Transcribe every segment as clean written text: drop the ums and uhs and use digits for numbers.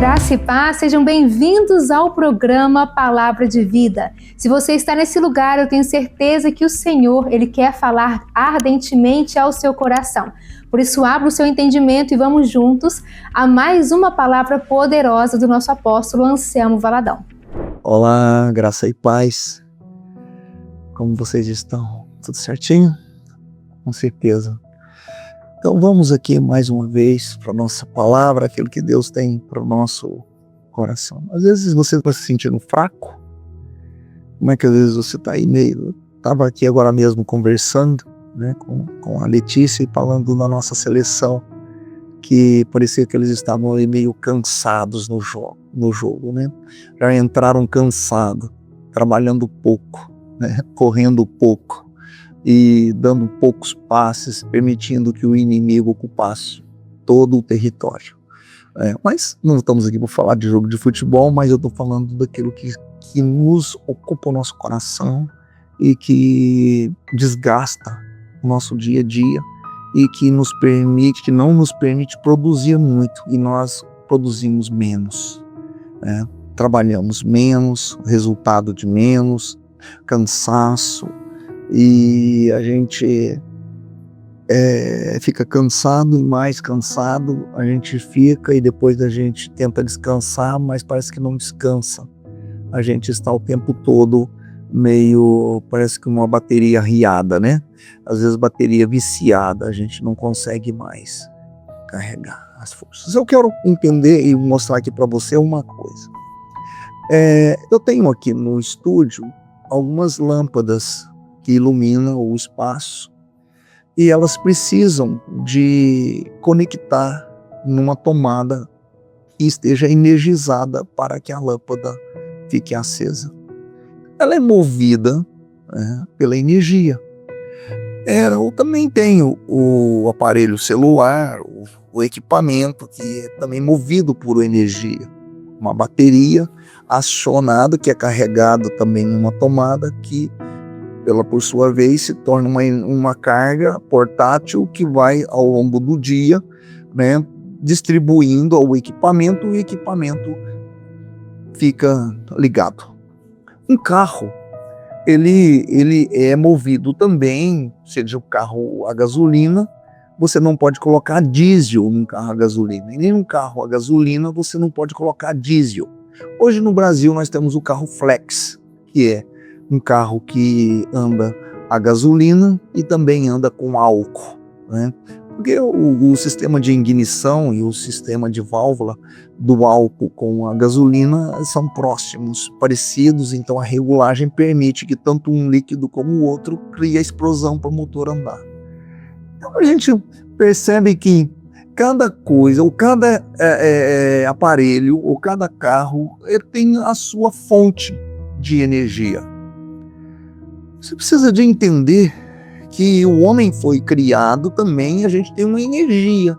Graça e paz, sejam bem-vindos ao programa Palavra de Vida. Se você está nesse lugar, eu tenho certeza que o Senhor, Ele quer falar ardentemente ao seu coração. Por isso, abra o seu entendimento e vamos juntos a mais uma palavra poderosa do nosso apóstolo Anselmo Valadão. Olá, graça e paz. Como vocês estão? Tudo certinho? Com certeza. Então vamos aqui mais uma vez para a nossa palavra, aquilo que Deus tem para o nosso coração. Às vezes você está se sentindo fraco. Como é que às vezes você está aí meio... Estava aqui agora mesmo conversando, né, com a Letícia e falando na nossa seleção, que parecia que eles estavam aí meio cansados no jogo, né? Já entraram cansados, trabalhando pouco, né, correndo pouco e dando poucos passes, permitindo que o inimigo ocupasse todo o território. Mas não estamos aqui para falar de jogo de futebol, mas eu estou falando daquilo que nos ocupa o nosso coração e que desgasta o nosso dia a dia e que não nos permite produzir muito, e nós produzimos menos, né? Trabalhamos menos, resultado de menos, cansaço, e a gente fica cansado e mais cansado a gente fica, e depois a gente tenta descansar, mas parece que não descansa. A gente está o tempo todo meio, parece que uma bateria riada, né? Às vezes bateria viciada, a gente não consegue mais carregar as forças. Eu quero entender e mostrar aqui para você uma coisa. Eu tenho aqui no estúdio algumas lâmpadas que iluminam o espaço, e elas precisam de conectar numa tomada que esteja energizada para que a lâmpada fique acesa. Ela é movida, né, pela energia. Eu também tenho o aparelho celular, o equipamento, que é também movido por energia. Uma bateria acionada, que é carregada também numa tomada, que por sua vez se torna uma carga portátil que vai ao longo do dia, né, distribuindo ao equipamento, e o equipamento fica ligado. Um carro, ele é movido também, seja o carro a gasolina, você não pode colocar diesel num carro a gasolina, e nem num carro a gasolina você não pode colocar diesel. Hoje no Brasil nós temos o carro flex, que é um carro que anda a gasolina e também anda com álcool, né? Porque o sistema de ignição e o sistema de válvula do álcool com a gasolina são próximos, parecidos, então a regulagem permite que tanto um líquido como o outro crie a explosão para o motor andar. Então a gente percebe que cada coisa, ou cada aparelho, ou cada carro tem a sua fonte de energia. Você precisa de entender que o homem foi criado também, a gente tem uma energia.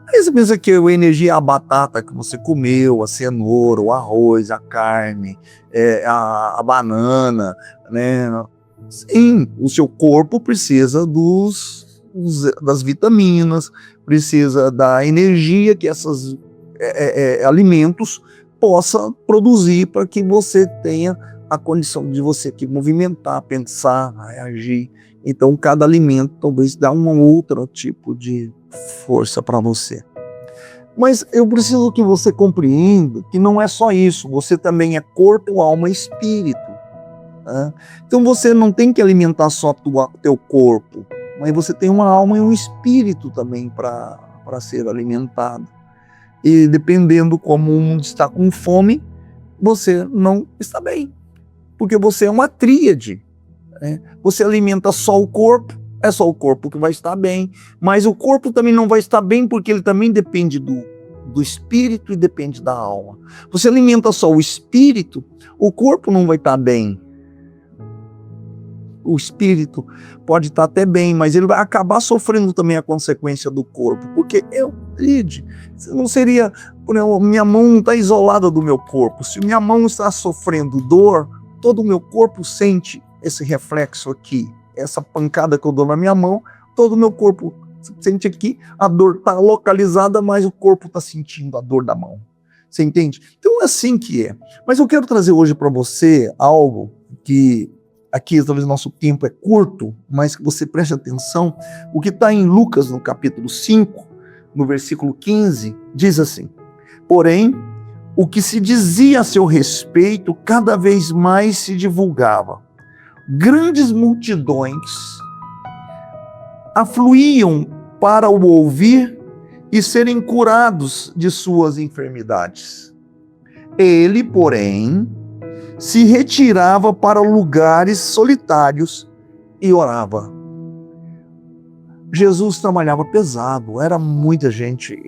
Aí você pensa que a energia é a batata que você comeu, a cenoura, o arroz, a carne, a banana, né? Sim, o seu corpo precisa das vitaminas, precisa da energia que esses alimentos possam produzir para que você tenha a condição de você que movimentar, pensar, reagir. Então, cada alimento talvez dá um outro tipo de força para você. Mas eu preciso que você compreenda que não é só isso. Você também é corpo, alma e espírito, né? Então, você não tem que alimentar só teu corpo, mas você tem uma alma e um espírito também para ser alimentado. E dependendo como um está com fome, você não está bem. Porque você é uma tríade, né? Você alimenta só o corpo, é só o corpo que vai estar bem, mas o corpo também não vai estar bem porque ele também depende do espírito e depende da alma. Você alimenta só o espírito, o corpo não vai estar bem. O espírito pode estar até bem, mas ele vai acabar sofrendo também a consequência do corpo, porque é um tríade. Não seria, minha mão não está isolada do meu corpo. Se minha mão está sofrendo dor, todo o meu corpo sente esse reflexo aqui, essa pancada que eu dou na minha mão, todo o meu corpo Você sente aqui, a dor está localizada, mas o corpo está sentindo a dor da mão. Você entende? Então é assim que é. Mas eu quero trazer hoje para você algo que, aqui talvez o nosso tempo é curto, mas que você preste atenção. O que está em Lucas, no capítulo 5, no versículo 15, diz assim: porém, o que se dizia a seu respeito cada vez mais se divulgava. Grandes multidões afluíam para o ouvir e serem curados de suas enfermidades. Ele, porém, se retirava para lugares solitários e orava. Jesus trabalhava pesado, era muita gente.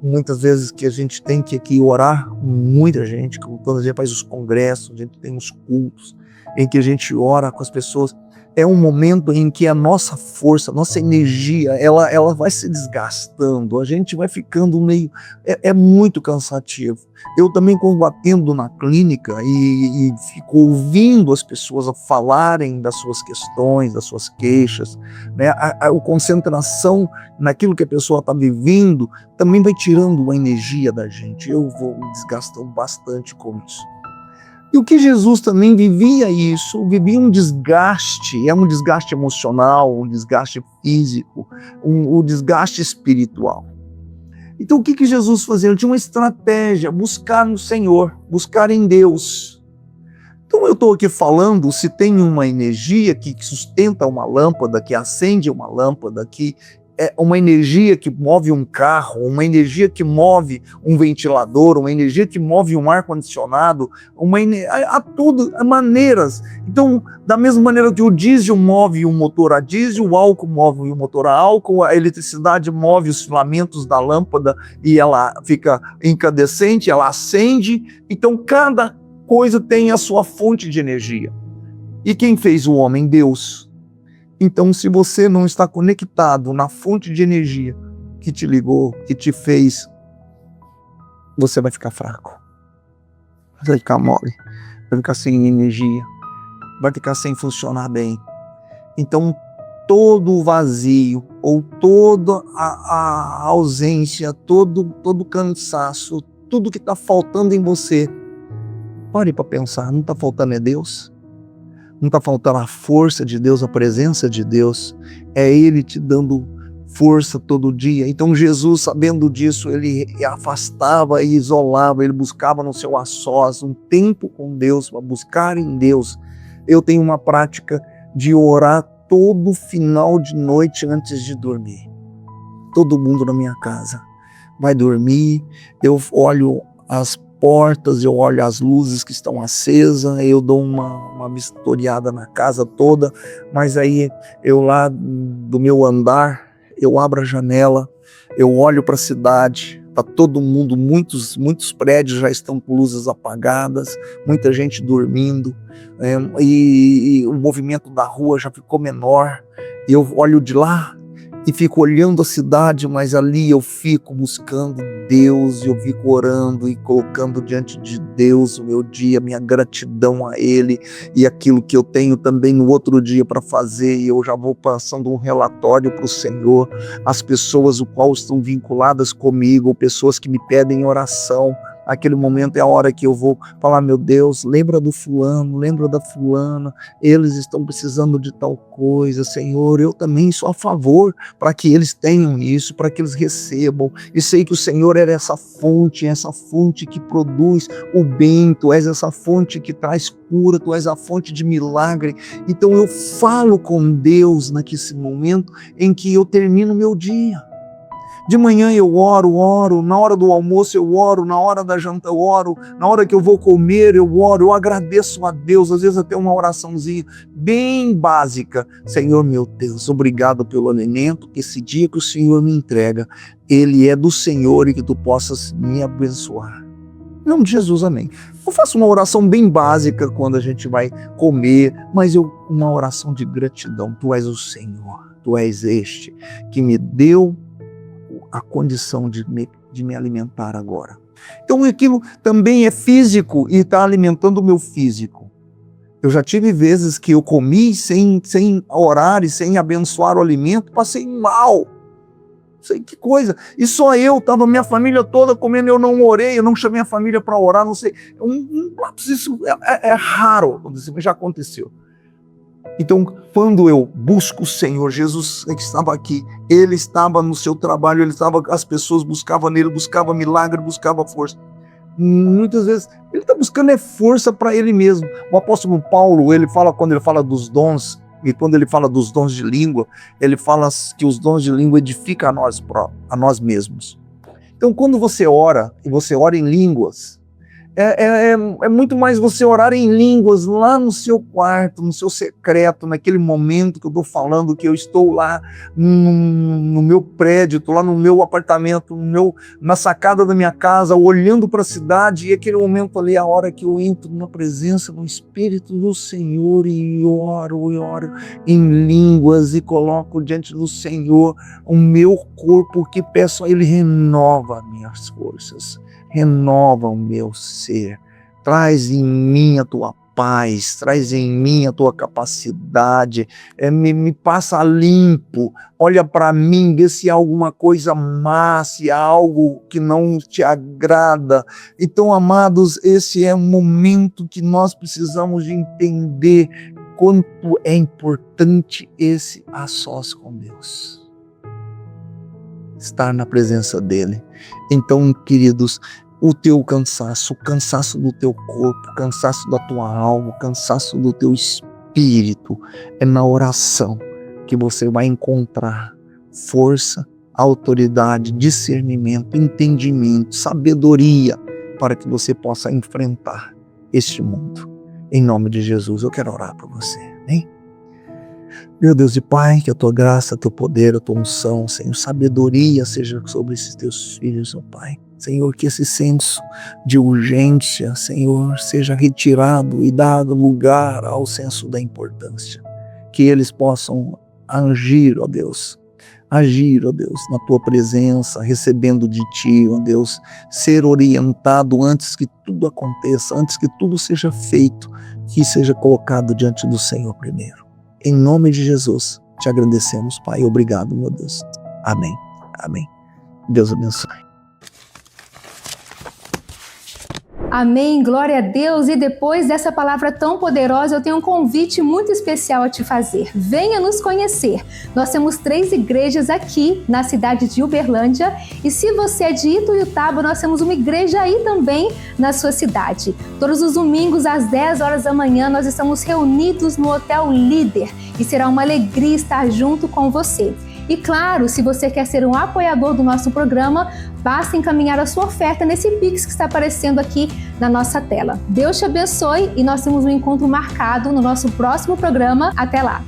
Muitas vezes que a gente tem que aqui orar com muita gente, quando a gente faz os congressos, a gente tem os cultos, em que a gente ora com as pessoas, é um momento em que a nossa força, a nossa energia, ela vai se desgastando, a gente vai ficando meio... É muito cansativo. Eu também, quando atendo na clínica e fico ouvindo as pessoas falarem das suas questões, das suas queixas, né, a concentração naquilo que a pessoa está vivendo também vai tirando a energia da gente. Eu vou me desgastando bastante com isso. E o que Jesus também vivia um desgaste, um desgaste emocional, um desgaste físico, um desgaste espiritual. Então o que Jesus fazia? Ele tinha uma estratégia, buscar no Senhor, buscar em Deus. Então eu estou aqui falando, se tem uma energia que sustenta uma lâmpada, que acende uma lâmpada, que é uma energia que move um carro, uma energia que move um ventilador, uma energia que move um ar-condicionado, há tudo, há maneiras. Então, da mesma maneira que o diesel move um motor a diesel, o álcool move um motor a álcool, a eletricidade move os filamentos da lâmpada e ela fica incandescente, ela acende. Então, cada coisa tem a sua fonte de energia. E quem fez o homem? Deus. Então, se você não está conectado na fonte de energia que te ligou, que te fez, você vai ficar fraco. Vai ficar mole, vai ficar sem energia, vai ficar sem funcionar bem. Então, todo o vazio, ou toda a ausência, todo o cansaço, tudo que está faltando em você, pare para pensar, não está faltando é Deus? Não está faltando a força de Deus, a presença de Deus. É Ele te dando força todo dia. Então Jesus, sabendo disso, ele afastava e isolava, ele buscava no seu a sós um tempo com Deus, para buscar em Deus. Eu tenho uma prática de orar todo final de noite antes de dormir. Todo mundo na minha casa vai dormir, eu olho as portas, eu olho as luzes que estão acesas, eu dou uma vistoriada na casa toda, mas aí eu lá do meu andar, eu abro a janela, eu olho para a cidade, está todo mundo, muitos prédios já estão com luzes apagadas, muita gente dormindo, e o movimento da rua já ficou menor, e eu olho de lá e fico olhando a cidade, mas ali eu fico buscando Deus, eu fico orando e colocando diante de Deus o meu dia, minha gratidão a Ele e aquilo que eu tenho também no outro dia para fazer, e eu já vou passando um relatório para o Senhor, as pessoas o qual estão vinculadas comigo, pessoas que me pedem oração. Aquele momento é a hora que eu vou falar: meu Deus, lembra do fulano, lembra da fulana, eles estão precisando de tal coisa, Senhor, eu também sou a favor para que eles tenham isso, para que eles recebam, e sei que o Senhor é essa fonte que produz o bem, Tu és essa fonte que traz cura, Tu és a fonte de milagre. Então eu falo com Deus naquele momento em que eu termino o meu dia. De manhã eu oro, na hora do almoço eu oro, na hora da janta eu oro, na hora que eu vou comer eu oro, eu agradeço a Deus, às vezes até uma oraçãozinha bem básica. Senhor meu Deus, obrigado pelo alimento, que esse dia que o Senhor me entrega, ele é do Senhor e que Tu possas me abençoar. Em nome de Jesus, amém. Eu faço uma oração bem básica quando a gente vai comer, mas uma oração de gratidão. Tu és o Senhor, Tu és este que me deu a condição de me alimentar agora. Então aquilo também é físico e está alimentando o meu físico. Eu já tive vezes que eu comi sem orar e sem abençoar o alimento, passei mal. sei que coisa. E só eu, estava minha família toda comendo, eu não orei, eu não chamei a família para orar, não sei. Isso é raro, mas já aconteceu. Então, quando eu busco o Senhor, Jesus estava aqui, Ele estava no seu trabalho, as pessoas buscavam nele, buscavam milagre, buscavam força. Muitas vezes, Ele está buscando força para Ele mesmo. O apóstolo Paulo, quando ele fala dos dons, e quando ele fala dos dons de língua, ele fala que os dons de língua edificam a nós mesmos. Então, quando você ora, e você ora em línguas, é muito mais você orar em línguas lá no seu quarto, no seu secreto, naquele momento que eu estou falando, que eu estou lá no meu prédio, estou lá no meu apartamento, na sacada da minha casa, olhando para a cidade, e aquele momento ali, a hora que eu entro na presença do Espírito do Senhor e oro em línguas e coloco diante do Senhor o meu corpo, que peço a Ele, renova minhas forças. Renova o meu ser, traz em mim a tua paz, traz em mim a tua capacidade, me passa limpo, olha para mim, vê se há alguma coisa má, se há algo que não te agrada. Então, amados, esse é um momento que nós precisamos de entender quanto é importante esse a sós com Deus. Estar na presença dele. Então, queridos, o teu cansaço, o cansaço do teu corpo, o cansaço da tua alma, o cansaço do teu espírito, é na oração que você vai encontrar força, autoridade, discernimento, entendimento, sabedoria, para que você possa enfrentar este mundo. Em nome de Jesus, eu quero orar por você, hein? Meu Deus e Pai, que a tua graça, teu poder, a tua unção, Senhor, sabedoria seja sobre esses teus filhos, ó Pai. Senhor, que esse senso de urgência, Senhor, seja retirado e dado lugar ao senso da importância. Que eles possam agir, ó Deus, na tua presença, recebendo de ti, ó Deus, ser orientado antes que tudo aconteça, antes que tudo seja feito, que seja colocado diante do Senhor primeiro. Em nome de Jesus, te agradecemos, Pai. Obrigado, meu Deus. Amém. Amém. Deus abençoe. Amém, glória a Deus. E depois dessa palavra tão poderosa, eu tenho um convite muito especial a te fazer. Venha nos conhecer. Nós temos 3 igrejas aqui na cidade de Uberlândia, e se você é de Ituiutaba, nós temos uma igreja aí também na sua cidade. Todos os domingos às 10 horas da manhã nós estamos reunidos no Hotel Líder, e será uma alegria estar junto com você. E claro, se você quer ser um apoiador do nosso programa, basta encaminhar a sua oferta nesse Pix que está aparecendo aqui na nossa tela. Deus te abençoe, e nós temos um encontro marcado no nosso próximo programa. Até lá!